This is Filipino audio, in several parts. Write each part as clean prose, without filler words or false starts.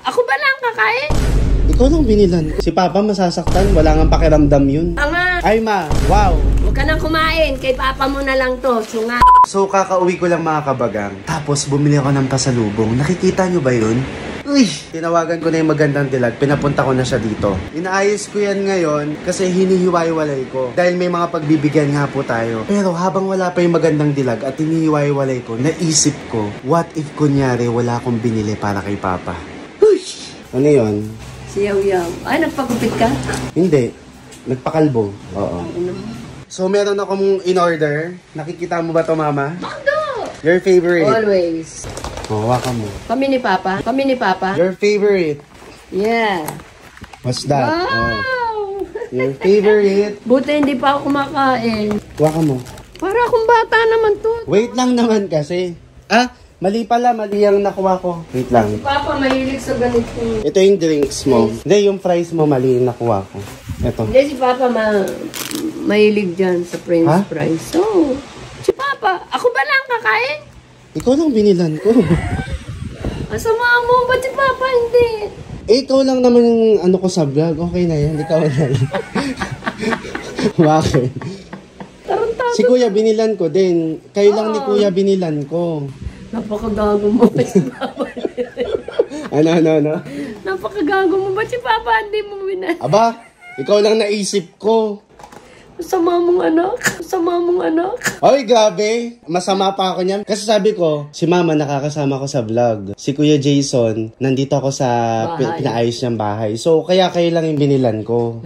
Ako ba lang kakain? Ikaw lang binilan. Si Papa masasaktan, wala nga pakiramdam yun. Tanga. Ay ma, wow. Huwag ka nang kumain, kay Papa mo na lang to, sunga. So kakauwi ko lang mga kabagang. Tapos bumili ako ng pasalubong. Nakikita nyo ba yun? Uy! Tinawagan ko na yung magandang dilag. Pinapunta ko na siya dito. Inaayos ko yan ngayon kasi hinihiwa-walay ko. Dahil may mga pagbibigyan nga po tayo. Pero habang wala pa yung magandang dilag at hinihiwa-walay ko, naisip ko, what if kunyari wala akong binili para kay Papa? Uy! Ano yun? Siyaw-yaw. Ay, nagpagupit ka? Hindi. Nagpakalbo. Oo. So meron akong in-order. Nakikita mo ba to, Mama? Bakdo! Your favorite. Always. Oh, waka mo. Kami ni Papa? Kami ni Papa? Your favorite. Yeah. What's that? Wow! Oh. Your favorite. Buti hindi pa ako kumakain. Waka mo. Para akong bata naman to. Wait lang naman kasi. Ah, mali pala. Mali ang nakuha ko. Wait lang. Papa, mahilig sa ganito. Ito yung drinks mo. Hindi, yung fries mo mali yung nakuha ko. Ito. Hindi, si Papa mahilig dyan sa french fries. So, si Papa, ako ba lang kakain? Ikaw lang binilan ko. Asama mo, ba't si Papa hindi? Eh, ikaw lang naman yung ano ko sa vlog. Okay na yan. Ikaw na lang. Bakit? Tarantado. Si Kuya binilan ko din. Kayo lang ni Kuya binilan ko. Napakagago mo ba si Papa? Ano? Napakagago mo ba si Papa? Hindi mo binan. Aba, ikaw lang naisip ko. Sama mong anak. Sama mong anak. Oy, grabe. Masama pa ako niyan. Kasi sabi ko, si Mama nakakasama ko sa vlog. Si Kuya Jason, nandito ako sa pinaayos niyang bahay. So, kaya kayo lang yung binilan ko.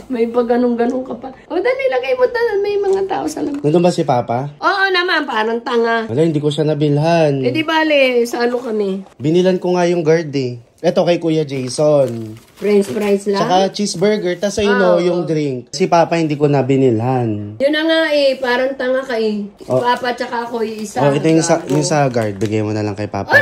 May pa ganun-ganun ka pa. O, dali, lagay mo doon. May mga tao sa labas. Nandun ba si Papa? Oo naman, parang tanga. Wala, hindi ko siya nabilhan. Eh di bale, salo kami. Binilan ko nga yung guard eh. Ito kay Kuya Jason. French fries lang? Saka cheeseburger, tas ayun yung drink. Si Papa hindi ko na binilhan. Yun na nga eh, parang tanga ka eh. Si Papa tsaka ako yung isa. Ito yung sa guard. Bigay mo na lang kay Papa.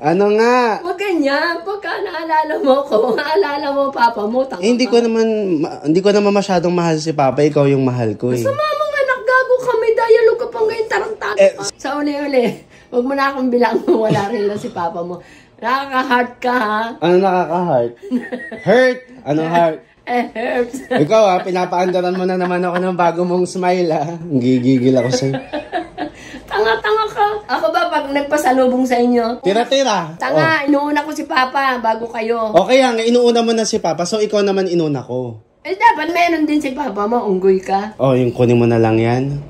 Ano nga? Huwag ganyan. Pagka naalala mo ko, naalala mo Papa mo, tanga hindi ko naman masyadong mahal si Papa. Ikaw yung mahal ko eh. Sama mong anak, gago kami. Dialog ka pang ngayon, tarantado ka. Sa uli-uli, huwag mo na akong bilang mo. Wala rin lang si Papa mo. Nakaka-heart ka ha? Ano nakaka-heart? Hurt? Anong heart? Hurt. Ikaw pinapaandaran mo na naman ako ng bago mong smile Gigigil ako sa'yo. Tanga-tanga ka. Ako ba pag nagpasalubong sa inyo? Tira-tira. Tanga, inuuna ko si Papa bago kayo. Okay nga, inuuna mo na si Papa. So, ikaw naman inuna ko. Eh, dapat meron din si Papa mo. Unggoy ka. Oh, yung kunin mo na lang yan.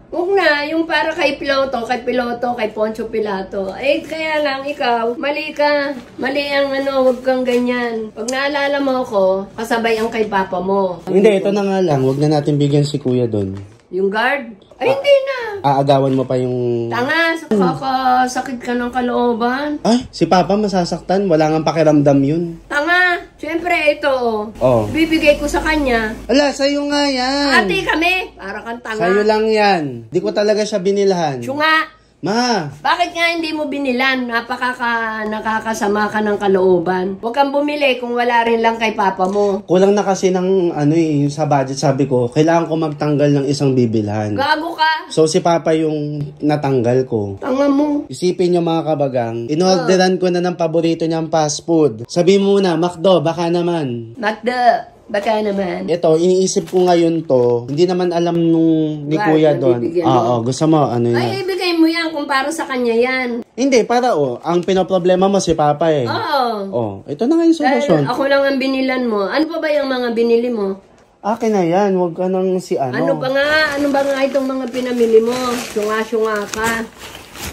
Huwag na, yung para kay Piloto, kay Poncio Pilato. Eh, kaya lang, ikaw, mali ka. Mali ang huwag kang ganyan. Pag naalala mo ako, kasabay ang kay Papa mo. Hindi, ito na nga lang. Huwag na natin bigyan si Kuya doon. Yung guard? Ay, hindi na. Aagawan mo pa yung... Tanga, kakasakit ka ng kalooban. Ay, si Papa masasaktan. Wala nga pakiramdam yun. Tanga, syempre ito Oh. Bibigay ko sa kanya. Ala, sa'yo nga yan. Ate kami, para kang tanga. Sa'yo lang yan. Di ko talaga siya binilhan. Syunga. Ma! Bakit nga hindi mo binilan? Nakakasama ka ng kalooban. Huwag kang bumili kung wala rin lang kay Papa mo. Kulang na kasi ng yung sa budget. Sabi ko, kailangan ko magtanggal ng isang bibilhan. Gago ka. So si Papa yung natanggal ko. Tanga mo. Isipin nyo mga kabagang, inorderan ko na ng paborito niyang fast food. Sabi mo na, McDo, baka naman. Magda, baka naman. Ito, iniisip ko ngayon to, hindi naman alam nung ni Guard, Kuya doon. nabibigyan Oo, gusto mo, ano yan? Ay, ibigay mo yan kung para sa kanya yan. Hindi, para ang pinoproblema mo si Papa eh. Oo. Ito na nga yung solusyon. Dahil ako lang ang binilan mo. Ano pa ba yung mga binili mo? Akin na yan, huwag ka nang si ano. Ano ba nga itong mga pinamili mo? Syunga-syunga ka.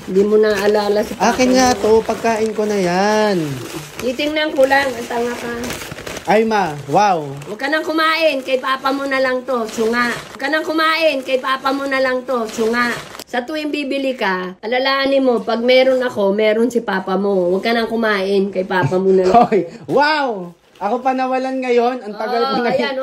Hindi mo na alala si Papa Akin nga to, pagkain ko na yan. Titingnan ko lang, ang tanga ka. Ay ma, wow. Huwag ka nang kumain, kay Papa mo na lang to, syunga. Huwag ka nang kumain, kay Papa mo na lang to, syunga. Sa tuwing bibili ka, alalahanin mo, pag meron ako, meron si Papa mo. Huwag ka nang kumain, kay Papa mo na lang. Hoy, wow! Ako pa nawalan ngayon, ang tagal ko na. Ayan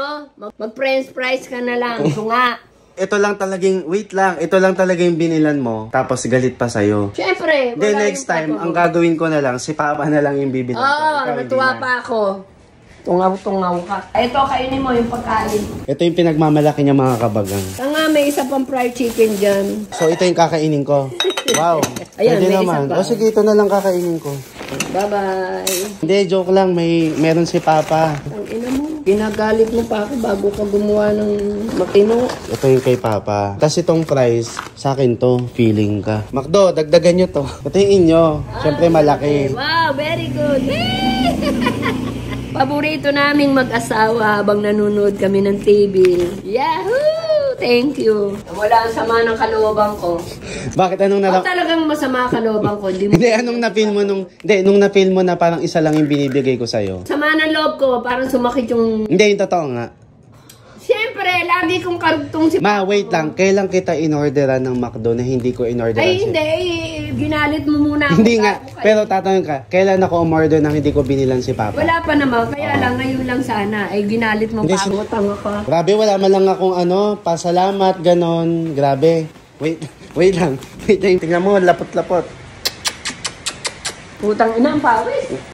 mag-french fries ka na lang, syunga. Ito lang talagang, wait lang, ito lang talaga yung binilan mo, tapos galit pa sa'yo. Siyempre. Then next time, ang gagawin ko na lang, si Papa na lang yung bibilan ko. Oo, natuwa pa ako. Tungaw-tungaw ka. Ito, kainin mo yung pagkain. Ito yung pinagmamalaki niya mga kabagang. Tanga, may isa pang fried chicken dyan. So ito yung kakainin ko. Wow. Ayan, Pwede may naman. isa pa. O sige, ito na lang kakainin ko. Bye-bye. Hindi, joke lang. Meron si Papa. Ang ina mo. Ginagalit mo pa ako bago ka gumawa ng matino. Ito yung kay Papa. Tapos itong price, sa akin to, feeling ka. Macdo, dagdagan nyo to. Ito yung inyo. Siyempre malaki. Wow, very good. Paborito naming mag-asawa habang nanonood kami ng TV. Yahoo! Thank you. Wala ang sama ng kalooban ko. Bakit anong Kung talagang masama ang kalooban ko, di mo... Hindi, anong na-feel mo nung na-feel mo na parang isa lang yung binibigay ko sa'yo? Sama ng loob ko, parang sumakit yung... Hindi, yung totoo nga. Siyempre, lagi kong karugtong si... Ma, wait lang. Kailan kita in-orderan ng McDo na hindi ko in-orderan Ay, siya? hindi. Ginalit mo muna ako. Hindi nga. Bago Pero tatanungin ka, kailan ako umorder nang hindi ko binilan si Papa? wala pa naman. Kaya lang, ngayon lang sana. Ay, ginalit mo Hindi, pa ako. Tanga ka. Grabe, wala man lang akong pasalamat, ganon. Grabe. Wait lang. Tingnan mo, lapot-lapot. Putang ina, ang pawis.